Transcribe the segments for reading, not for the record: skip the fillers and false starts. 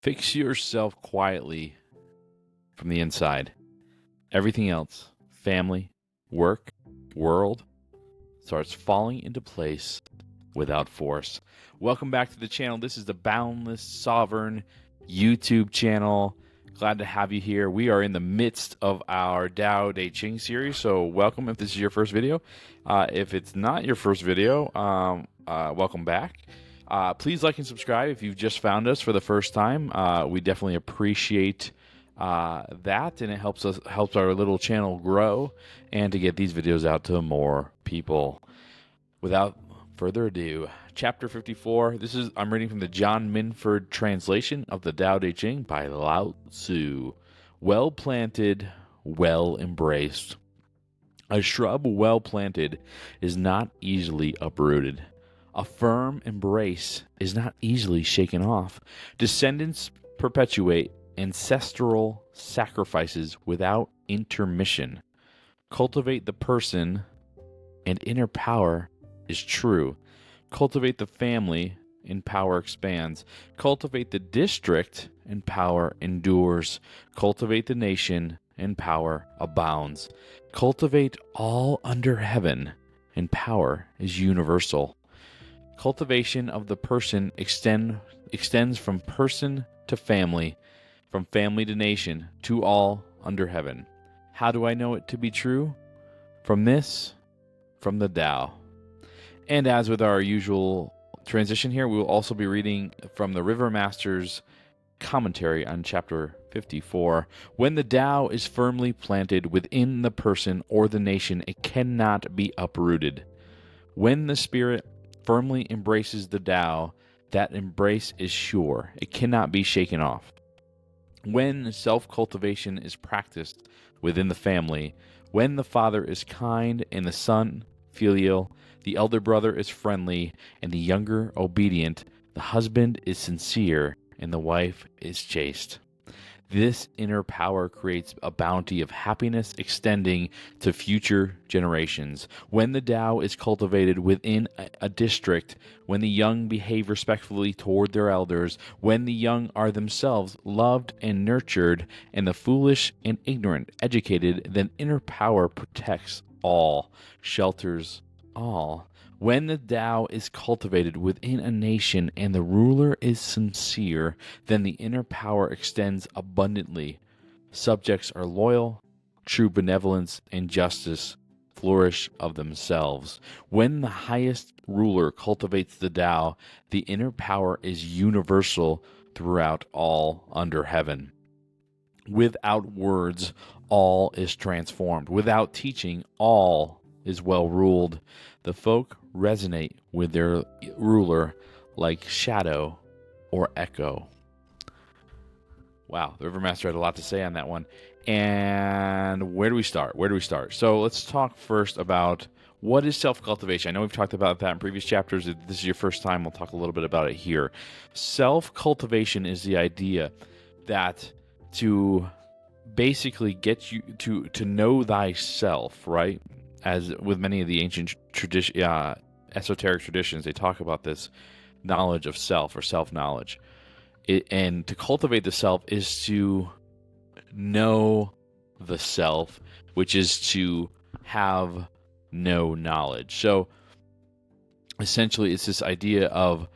Fix yourself quietly from the inside. Everything else, family, work, world, starts falling into place without force. Welcome back to the channel. This is the Boundless Sovereign YouTube channel. Glad to have you here. We are in the midst of our Tao Te Ching series, so welcome if this is your first video. If it's not your first video, welcome back. Please like and subscribe if you've just found us for the first time. We definitely appreciate that, and it helps our little channel grow and to get these videos out to more people. Without further ado, chapter 54. I'm reading from the John Minford translation of the Tao Te Ching by Lao Tzu. Well planted, well embraced. A shrub well planted is not easily uprooted. A firm embrace is not easily shaken off. Descendants perpetuate ancestral sacrifices without intermission. Cultivate the person, and inner power is true. Cultivate the family, and power expands. Cultivate the district, and power endures. Cultivate the nation, and power abounds. Cultivate all under heaven, and power is universal. Cultivation of the person extends from person to family, from family to nation, to all under heaven. How do I know it to be true? From the Tao. And as with our usual transition here, we will also be reading from the River Master's commentary on chapter 54. When the Tao is firmly planted within the person or the nation, it cannot be uprooted. When the spirit firmly embraces the Tao, that embrace is sure. It cannot be shaken off. When self-cultivation is practiced within the family, when the father is kind and the son filial, the elder brother is friendly and the younger obedient, the husband is sincere and the wife is chaste. This inner power creates a bounty of happiness extending to future generations. When the Tao is cultivated within a district, when the young behave respectfully toward their elders, when the young are themselves loved and nurtured, and the foolish and ignorant educated, then inner power protects all, shelters all. When the Tao is cultivated within a nation and the ruler is sincere, then the inner power extends abundantly. Subjects are loyal, true benevolence and justice flourish of themselves. When the highest ruler cultivates the Tao, the inner power is universal throughout all under heaven. Without words, all is transformed. Without teaching, all is well ruled. The folk resonate with their ruler like shadow or echo. Wow, the River Master had a lot to say on that one. And where do we start? So let's talk first about what is self-cultivation. I know we've talked about that in previous chapters. If this is your first time, we'll talk a little bit about it here. Self-cultivation is the idea that to basically get you to know thyself, right? As with many of the ancient esoteric traditions, they talk about this knowledge of self or self-knowledge. And to cultivate the self is to know the self, which is to have no knowledge. So essentially, it's this idea of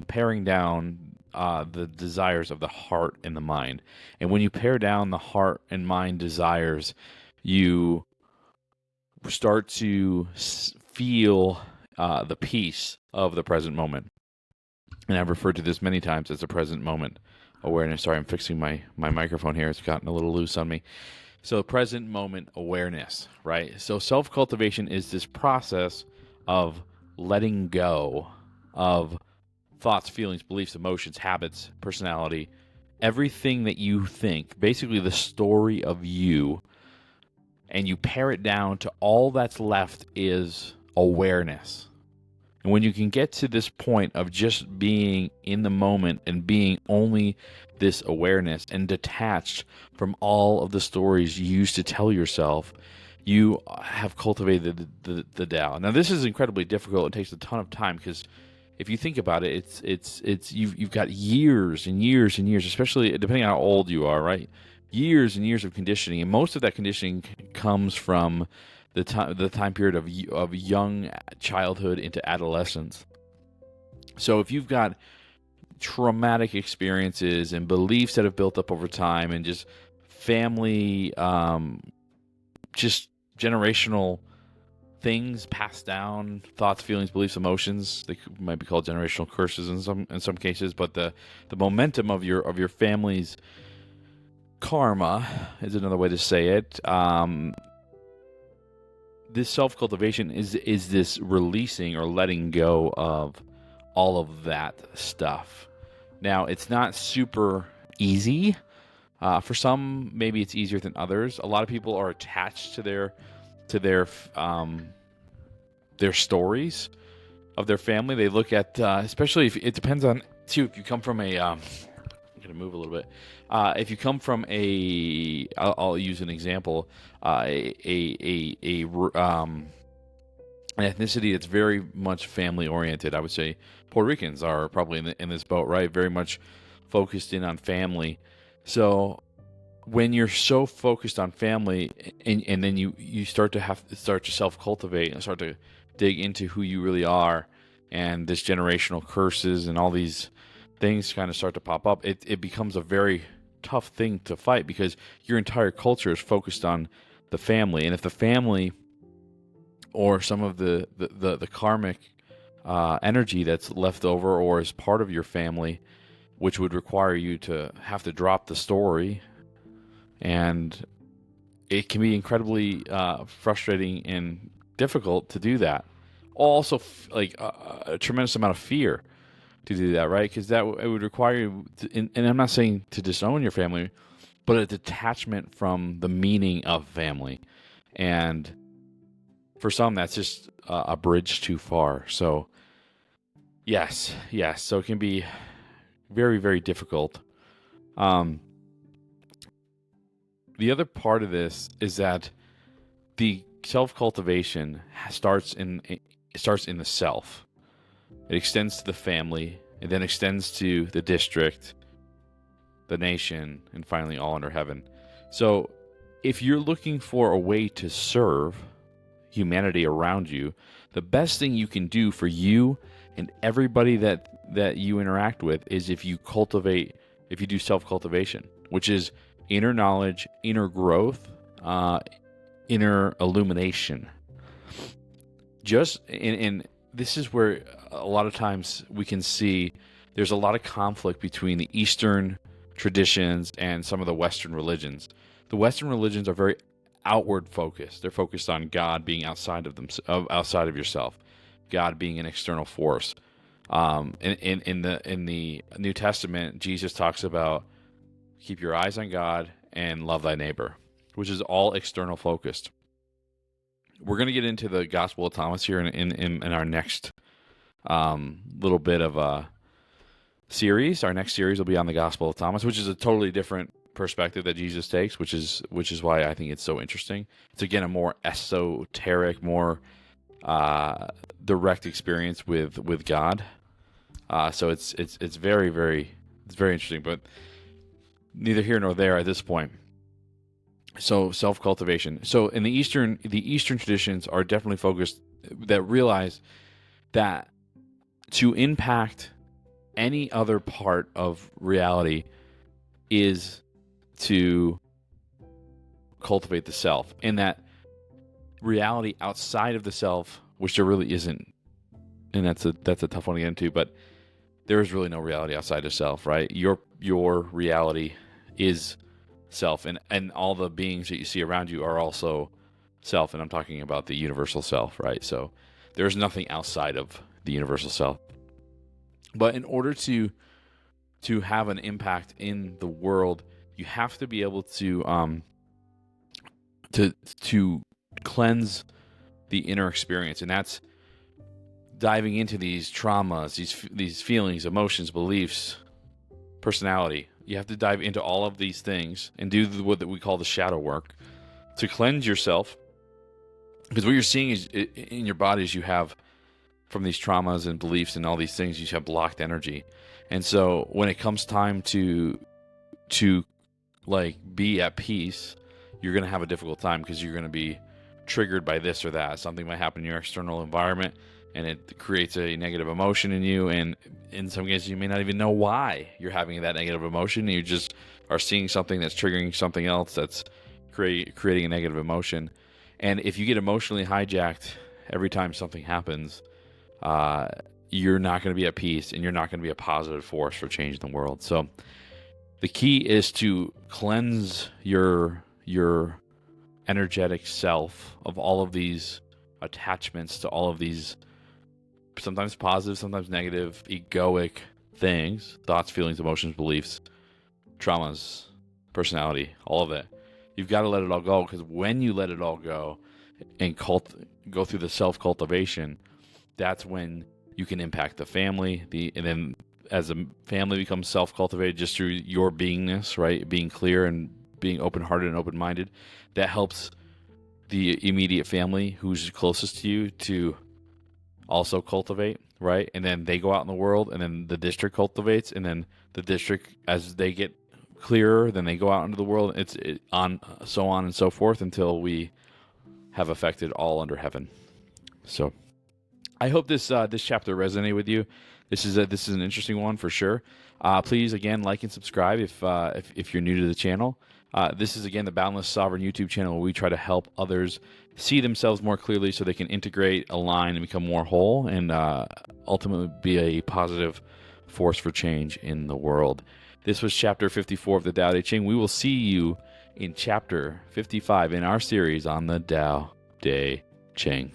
paring down the desires of the heart and the mind. And when you pare down the heart and mind desires, you start to feel the peace of the present moment. And I've referred to this many times as the present moment awareness. Sorry, I'm fixing my microphone here. It's gotten a little loose on me. So present moment awareness, right? So self-cultivation is this process of letting go of thoughts, feelings, beliefs, emotions, habits, personality, everything that you think, basically the story of you, and you pare it down to all that's left is awareness. And when you can get to this point of just being in the moment and being only this awareness and detached from all of the stories you used to tell yourself, you have cultivated the Tao. Now, this is incredibly difficult. It takes a ton of time because if you think about it, it's you've got years and years and years, especially depending on how old you are, right? Years and years of conditioning, and most of that conditioning comes from the time period of young childhood into adolescence. So if you've got traumatic experiences and beliefs that have built up over time, and just family, just generational things passed down, thoughts, feelings, beliefs, emotions. They might be called generational curses in some cases, but the momentum of your family's karma is another way to say it. This self cultivation is this releasing or letting go of all of that stuff. Now, it's not super easy. For some, maybe it's easier than others. A lot of people are attached to their stories of their family. They look at, especially if it depends on too. If you come from a, I'm gonna move a little bit. If you come from I'll use an example. An ethnicity that's very much family oriented. I would say Puerto Ricans are probably in this boat, right? Very much focused in on family. So when you're so focused on family, and then you start to self-cultivate and start to dig into who you really are, and this generational curses and all these things kind of start to pop up, it becomes a very tough thing to fight, because your entire culture is focused on the family. And if the family, or some of the karmic energy that's left over or is part of your family, which would require you to have to drop the story, and it can be incredibly frustrating and difficult to do that. Also, a tremendous amount of fear to do that, right? Because it would require you to, and I'm not saying to disown your family, but a detachment from the meaning of family. And for some, that's just a bridge too far. So, yes. So it can be very, very difficult. The other part of this is that the self-cultivation starts in the self. It extends to the family, and then extends to the district, the nation, and finally all under heaven. So if you're looking for a way to serve humanity around you, the best thing you can do for you and everybody that you interact with is if you do self-cultivation, which is inner knowledge, inner growth, inner illumination. And this is where a lot of times we can see there's a lot of conflict between the Eastern traditions and some of the Western religions. The Western religions are very outward focused. They're focused on God being outside of yourself, God being an external force. In the New Testament, Jesus talks about keep your eyes on God and love thy neighbor, which is all external focused. We're going to get into the Gospel of Thomas here in our next little bit of a series. Our next series will be on the Gospel of Thomas, which is a totally different perspective that Jesus takes, which is why I think it's so interesting. It's again a more esoteric, more direct experience with God. So it's very, very, it's very interesting, but neither here nor there at this point. So self-cultivation. So in the Eastern traditions are definitely focused, that realize that to impact any other part of reality is to cultivate the self, and that reality outside of the self, which there really isn't, and that's a tough one to get into, but there is really no reality outside of self, right? Your reality is self, and all the beings that you see around you are also self, and I'm talking about the universal self, right? So there's nothing outside of the universal self. But in order to have an impact in the world, you have to be able to cleanse the inner experience, and that's diving into these traumas, these feelings, emotions, beliefs, personality. You have to dive into all of these things and do what we call the shadow work to cleanse yourself. Because what you're seeing is in your body is you have from these traumas and beliefs and all these things. You have blocked energy. And so when it comes time to like be at peace, you're going to have a difficult time because you're going to be triggered by this or that. Something might happen in your external environment and it creates a negative emotion in you. And in some cases, you may not even know why you're having that negative emotion. You just are seeing something that's triggering something else that's creating a negative emotion. And if you get emotionally hijacked every time something happens, you're not going to be at peace, and you're not going to be a positive force for change in the world. So the key is to cleanse your energetic self of all of these attachments to all of these sometimes positive, sometimes negative, egoic things, thoughts, feelings, emotions, beliefs, traumas, personality, all of it. You've got to let it all go, because when you let it all go and go through the self-cultivation, that's when you can impact the family. And then as a family becomes self-cultivated just through your beingness, right? Being clear and being open-hearted and open-minded, that helps the immediate family who's closest to you to also cultivate, right? And then they go out in the world, and then the district cultivates, and then the district, as they get clearer, then they go out into the world. So on and so forth until we have affected all under heaven. So I hope this chapter resonated with you. This is an interesting one for sure. Please, again, like and subscribe if you're new to the channel. This is, again, the Boundless Sovereign YouTube channel, where we try to help others see themselves more clearly so they can integrate, align, and become more whole, and ultimately be a positive force for change in the world. This was chapter 54 of the Tao Te Ching. We will see you in chapter 55 in our series on the Tao Te Ching.